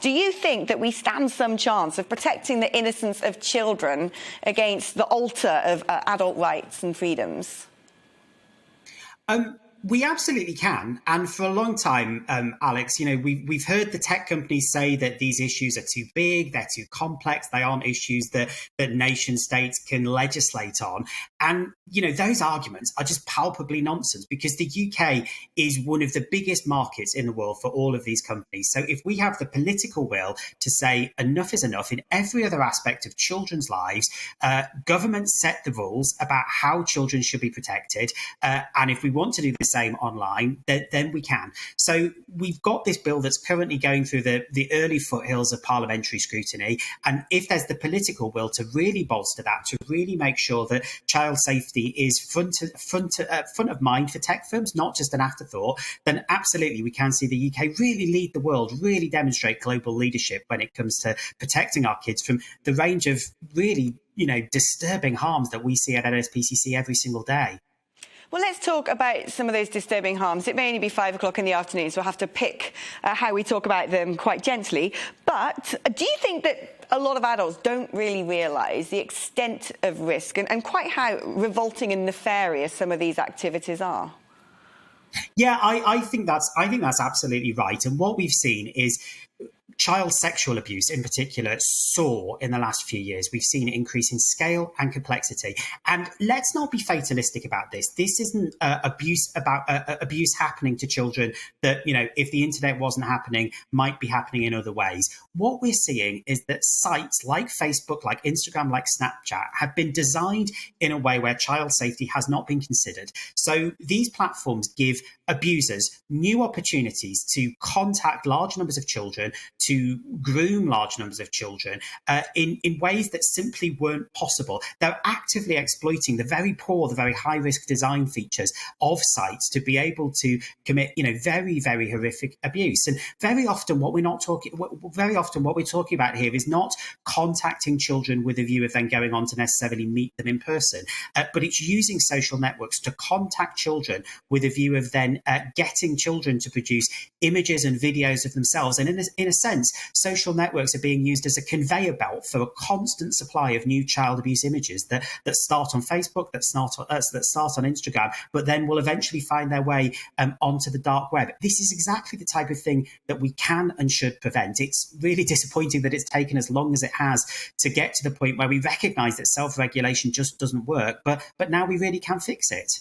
Do you think that we stand some chance of protecting the innocence of children against the altar of adult rights and freedoms? We absolutely can. And for a long time, Alex, we've heard the tech companies say that these issues are too big, they're too complex, they aren't issues that nation states can legislate on. And, those arguments are just palpably nonsense, because the UK is one of the biggest markets in the world for all of these companies. So if we have the political will to say enough is enough in every other aspect of children's lives, governments set the rules about how children should be protected. And if we want to do the same online, then we can. So we've got this bill that's currently going through the early foothills of parliamentary scrutiny. And if there's the political will to really bolster that, to really make sure that child safety is front of mind for tech firms, not just an afterthought, then absolutely we can see the UK really lead the world, really demonstrate global leadership when it comes to protecting our kids from the range of really, disturbing harms that we see at NSPCC every single day. Well, let's talk about some of those disturbing harms. It may only be 5 o'clock in the afternoon, so we'll have to pick how we talk about them quite gently. But do you think that a lot of adults don't really realise the extent of risk and quite how revolting and nefarious some of these activities are? Yeah, I think that's absolutely right. And what we've seen is child sexual abuse in particular soar in the last few years. We've seen an increase in scale and complexity. And let's not be fatalistic about this. This isn't abuse happening to children that, if the internet wasn't happening, might be happening in other ways. What we're seeing is that sites like Facebook, like Instagram, like Snapchat have been designed in a way where child safety has not been considered. So these platforms give abusers new opportunities to contact large numbers of children, to groom large numbers of children in ways that simply weren't possible. They're actively exploiting the very poor, the very high-risk design features of sites to be able to commit, very, very horrific abuse. And very often what we're talking about here is not contacting children with a view of then going on to necessarily meet them in person, but it's using social networks to contact children with a view of then getting children to produce images and videos of themselves. And in a sense, social networks are being used as a conveyor belt for a constant supply of new child abuse images that start on Facebook, that start on Instagram, but then will eventually find their way onto the dark web. This is exactly the type of thing that we can and should prevent. It's really disappointing that it's taken as long as it has to get to the point where we recognise that self-regulation just doesn't work, but now we really can fix it.